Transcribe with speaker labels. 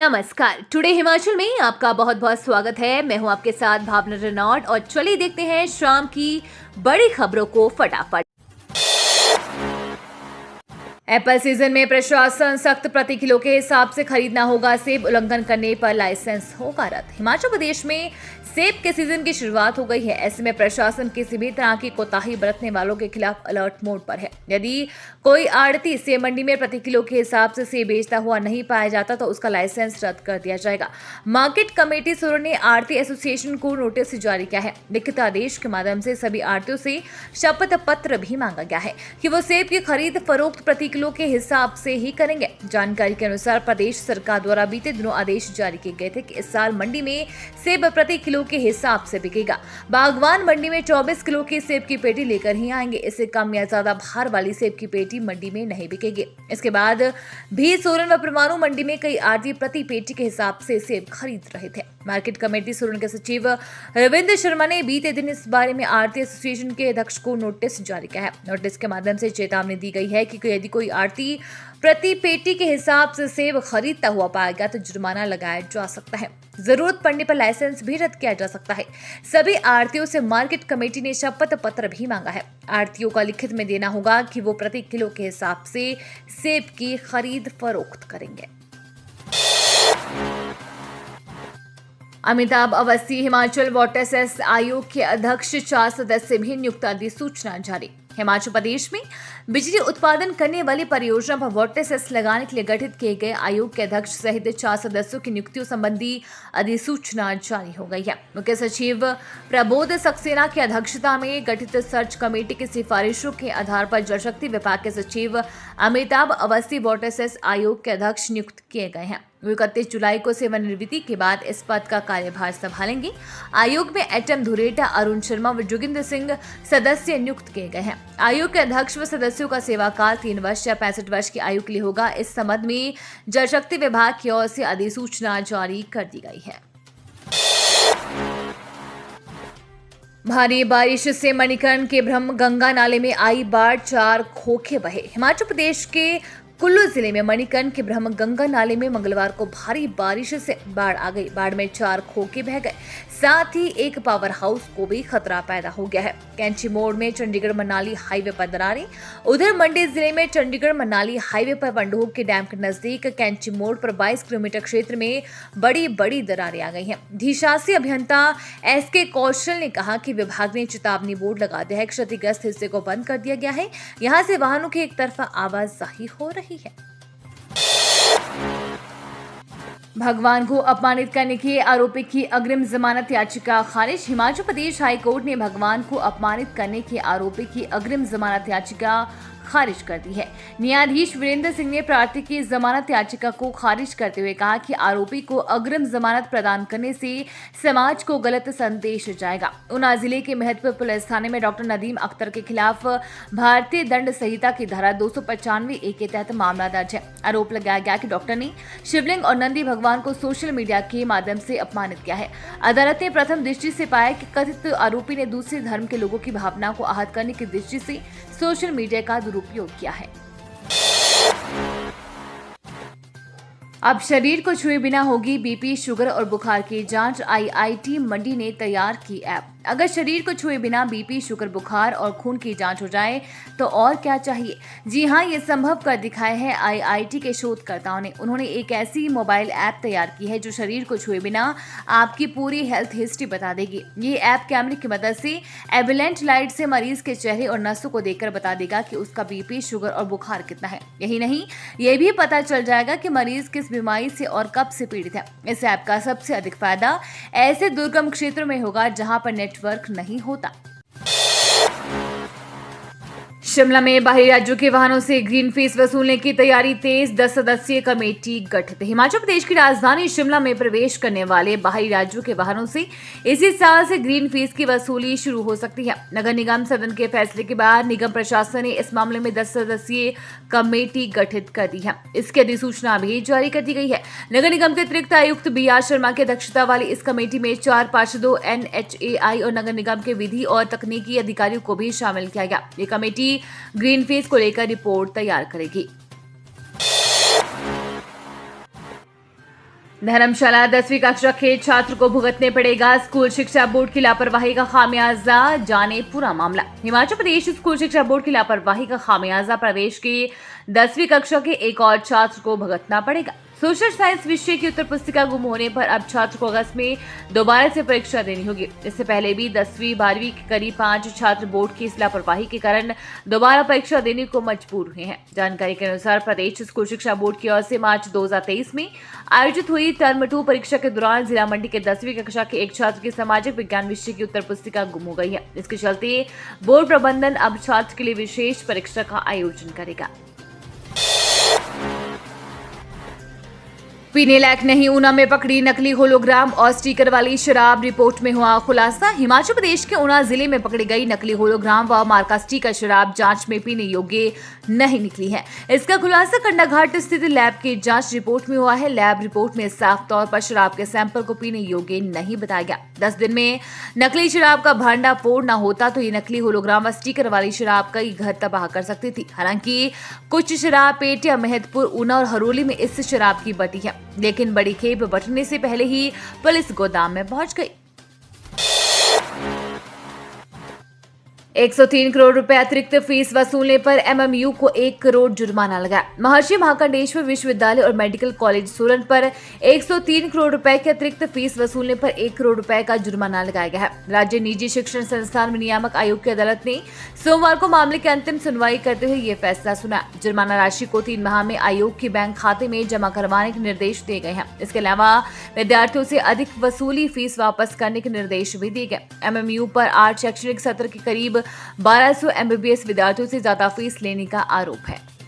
Speaker 1: नमस्कार। टुडे हिमाचल में आपका बहुत बहुत स्वागत है। मैं हूं आपके साथ भावना रेनॉल्ड और चलिए देखते हैं शाम की बड़ी खबरों को फटाफट। एप्पल सीजन में प्रशासन सख्त प्रति किलो के हिसाब से खरीदना होगा। सेब उल्लंघन करने पर लाइसेंस होगा रद्द। हिमाचल प्रदेश में सेब के सीजन की शुरुआत हो गई है। ऐसे में प्रशासन किसी भी तरह की कोताही बरतने वालों के खिलाफ अलर्ट मोड पर है। यदि कोई आड़ती सेब मंडी में प्रति किलो के हिसाब से सेब बेचता हुआ नहीं पाया जाता तो उसका लाइसेंस रद्द कर दिया जाएगा। मार्केट कमेटी सोलन ने आड़ती एसोसिएशन को नोटिस जारी किया है। लिखित आदेश के माध्यम से सभी आड़तियों से शपथ पत्र भी मांगा गया है कि वो सेब की खरीद फरोख्त प्रति किलो के हिसाब से ही करेंगे। जानकारी के अनुसार प्रदेश सरकार द्वारा बीते दिनों आदेश जारी किए गए थे कि इस साल मंडी में सेब प्रति किलो के हिसाब से बिकेगा। बागवान मंडी में 24 किलो की सेब की पेटी लेकर ही आएंगे। इससे कम या ज्यादा भार वाली सेब की पेटी मंडी में नहीं बिकेगी। इसके बाद भी सोलन व परमाणु मंडी में कई आड़ती प्रति पेटी के हिसाब से सेब खरीद रहे थे। मार्केट कमेटी सोलन के सचिव रविंद्र शर्मा ने बीते दिन इस बारे में आड़ती एसोसिएशन के अध्यक्ष को नोटिस जारी किया है। नोटिस के माध्यम से चेतावनी दी गई है कि यदि कोई आड़ती प्रति पेटी के हिसाब से सेब खरीदता हुआ पाएगा तो जुर्माना लगाया जा सकता है। जरूरत पड़ने पर लाइसेंस भी रद्द किया जा सकता है। सभी आड़तियों से मार्केट कमेटी ने शपथ पत्र भी मांगा है। आड़तियों का लिखित में देना होगा कि वो प्रति किलो के हिसाब से सेब की खरीद फरोख्त करेंगे। अमिताभ अवस्थी हिमाचल वाटर सेस आयोग के अध्यक्ष 4 सदस्य भी नियुक्त अधिसूचना जारी। हिमाचल प्रदेश में बिजली उत्पादन करने वाली परियोजना पर वाटर सेस लगाने के लिए गठित किए गए आयोग के अध्यक्ष सहित 4 सदस्यों की नियुक्तियों संबंधी अधिसूचना जारी हो गई है। मुख्य सचिव प्रबोध सक्सेना की अध्यक्षता में गठित सर्च कमेटी की सिफारिशों के आधार पर जल शक्ति विभाग के सचिव अमिताभ अवस्थी वाटर सेस आयोग के अध्यक्ष नियुक्त किए गए हैं। 31 जुलाई को सेवानिवृत्ति के बाद इस पद का कार्यभार संभालेंगे। आयोग में एटम धुरेटा, अरुण शर्मा व जोगिंदर सिंह सदस्य नियुक्त किए गए हैं। आयोग के अध्यक्ष व सदस्यों का सेवा काल 3 वर्ष या 65 वर्ष की आयु के लिए होगा। इस संबंध में जल शक्ति विभाग की ओर से अधिसूचना जारी कर दी गई है। भारी बारिश से मणिकर्ण के ब्रह्म गंगा नाले में आई बाढ़, 4 खोखे बहे। हिमाचल प्रदेश के कुल्लू जिले में मणिकर्ण के ब्रह्म गंगा नाले में मंगलवार को भारी बारिश से बाढ़ आ गई। बाढ़ में 4 खोखे बह गए, साथ ही एक पावर हाउस को भी खतरा पैदा हो गया है। कैंची मोड़ में चंडीगढ़ मनाली हाईवे पर दरारें। उधर मंडी जिले में चंडीगढ़ मनाली हाईवे पर वंडोग के डैम के नजदीक कैंची मोड़ पर 22 किलोमीटर क्षेत्र में बड़ी बड़ी दरारें आ गई हैं। अधिशासी अभियंता SK कौशल ने कहा कि विभाग ने चेतावनी बोर्ड लगा दिया है। क्षतिग्रस्त हिस्से को बंद कर दिया गया है। यहाँ से वाहनों की एक तरफा आवाजाही हो रही है। भगवान को अपमानित करने के आरोपी की अग्रिम जमानत याचिका खारिज। हिमाचल प्रदेश हाई कोर्ट ने भगवान को अपमानित करने के आरोपी की अग्रिम जमानत याचिका खारिज कर दी है। न्यायाधीश वीरेंद्र सिंह ने प्रार्थी की जमानत याचिका को खारिज करते हुए कहा कि आरोपी को अग्रिम जमानत प्रदान करने से समाज को गलत संदेश जाएगा। ऊना जिले के महत्वपुर पुलिस थाने में डॉक्टर नदीम अख्तर के खिलाफ भारतीय दंड संहिता की धारा 295A के तहत मामला दर्ज है। आरोप लगाया गया कि डॉक्टर ने शिवलिंग और नंदी भगवान को सोशल मीडिया के माध्यम से अपमानित किया है। अदालत ने प्रथम दृष्टि से पाया कि कथित आरोपी ने दूसरे धर्म के लोगों की भावना को आहत करने की दृष्टि से सोशल मीडिया का दुरुपयोग किया है। अब शरीर को छुए बिना होगी बीपी, शुगर और बुखार की जांच। IIT मंडी ने तैयार की ऐप। अगर शरीर को छुए बिना बीपी, शुगर, बुखार और खून की जांच हो जाए तो और क्या चाहिए। जी हां, ये संभव कर दिखाया है IIT के शोधकर्ताओं ने। उन्होंने एक ऐसी मोबाइल ऐप तैयार की है जो शरीर को छुए बिना आपकी पूरी हेल्थ हिस्ट्री बता देगी। ये ऐप कैमरे की मदद से एविलेंट लाइट से मरीज के चेहरे और नसों को देखकर बता देगा कि उसका बीपी, शुगर और बुखार कितना है। यही नहीं, ये भी पता चल जाएगा कि मरीज किस बीमारी से और कब से पीड़ित है। इस ऐप का सबसे अधिक फायदा ऐसे दुर्गम क्षेत्रों में होगा जहां पर नेटवर्क नहीं होता। शिमला में बाहरी राज्यों के वाहनों से ग्रीन फीस वसूलने की तैयारी तेज। 10 सदस्यीय कमेटी गठित। हिमाचल प्रदेश की राजधानी शिमला में प्रवेश करने वाले बाहरी राज्यों के वाहनों से इसी साल से ग्रीन फीस की वसूली शुरू हो सकती है। नगर निगम सदन के फैसले के बाद निगम प्रशासन ने इस मामले में 10 सदस्यीय कमेटी गठित कर दी है। इसकी अधिसूचना भी जारी कर दी गई है। नगर निगम के अतिरिक्त आयुक्त BR शर्मा की अध्यक्षता वाली इस कमेटी में 4 पार्षदों, NHAI और नगर निगम के विधि और तकनीकी अधिकारियों को भी शामिल किया गया। ये कमेटी ग्रीन फीस को लेकर रिपोर्ट तैयार करेगी। धर्मशाला 10वीं कक्षा के छात्र को भुगतने पड़ेगा स्कूल शिक्षा बोर्ड की लापरवाही का खामियाजा, जाने पूरा मामला। हिमाचल प्रदेश स्कूल शिक्षा बोर्ड की लापरवाही का खामियाजा प्रदेश की 10वीं कक्षा के एक और छात्र को भुगतना पड़ेगा। सोशल साइंस विषय की उत्तर पुस्तिका गुम होने पर अब छात्र को अगस्त में दोबारा से परीक्षा देनी होगी। इससे पहले भी 10वीं 12वीं के करीब 5 छात्र बोर्ड की इस लापरवाही के कारण दोबारा परीक्षा देने को मजबूर हुए हैं। जानकारी के अनुसार प्रदेश स्कूल शिक्षा बोर्ड की ओर से मार्च 2023 में आयोजित हुई टर्म 2 परीक्षा के दौरान जिला मंडी के 10वीं कक्षा के एक छात्र की सामाजिक विज्ञान विषय की उत्तर पुस्तिका गुम हो गई है। इसके चलते बोर्ड प्रबंधन अब छात्र के लिए विशेष परीक्षा का आयोजन करेगा। पीने लायक नहीं, ऊना में पकड़ी नकली होलोग्राम और स्टिकर वाली शराब, रिपोर्ट में हुआ खुलासा। हिमाचल प्रदेश के ऊना जिले में पकड़ी गई नकली होलोग्राम व मार्का स्टिकर शराब जांच में पीने योग्य नहीं निकली है। इसका खुलासा कंडाघाट स्थित लैब की जांच रिपोर्ट में हुआ है। लैब रिपोर्ट में साफ तौर पर शराब के सैंपल को पीने योग्य नहीं बताया गया। 10 दिन में नकली शराब का भांडा फोड़ न होता तो ये नकली होलोग्राम व स्टिकर वाली शराब कई घर तबाह कर सकती थी। हालांकि कुछ शराब पेटिया, मेहतपुर, ऊना और हरोली में इस शराब की बटी है, लेकिन बड़ी खेप बटने से पहले ही पुलिस गोदाम में पहुंच गई। 103 करोड़ रुपए अतिरिक्त फीस वसूलने पर एमएमयू को 1 करोड़ जुर्माना लगा। महर्षि महाकांडेश्वर विश्वविद्यालय और मेडिकल कॉलेज सोलन पर 103 करोड़ रुपए के अतिरिक्त फीस वसूलने पर 1 करोड़ रुपए का जुर्माना लगाया गया है। राज्य निजी शिक्षण संस्थान नियामक आयोग की अदालत ने सोमवार को मामले की अंतिम सुनवाई करते हुए ये फैसला सुना। जुर्माना राशि को 3 माह में आयोग के बैंक खाते में जमा करवाने के निर्देश दिए गए हैं। इसके अलावा विद्यार्थियों से अधिक वसूली फीस वापस करने के निर्देश भी दिए गए। एमएमयू पर 8 शैक्षणिक सत्र के करीब 1200 एमबीबीएस विद्यार्थियों से ज्यादा फीस लेने का आरोप है।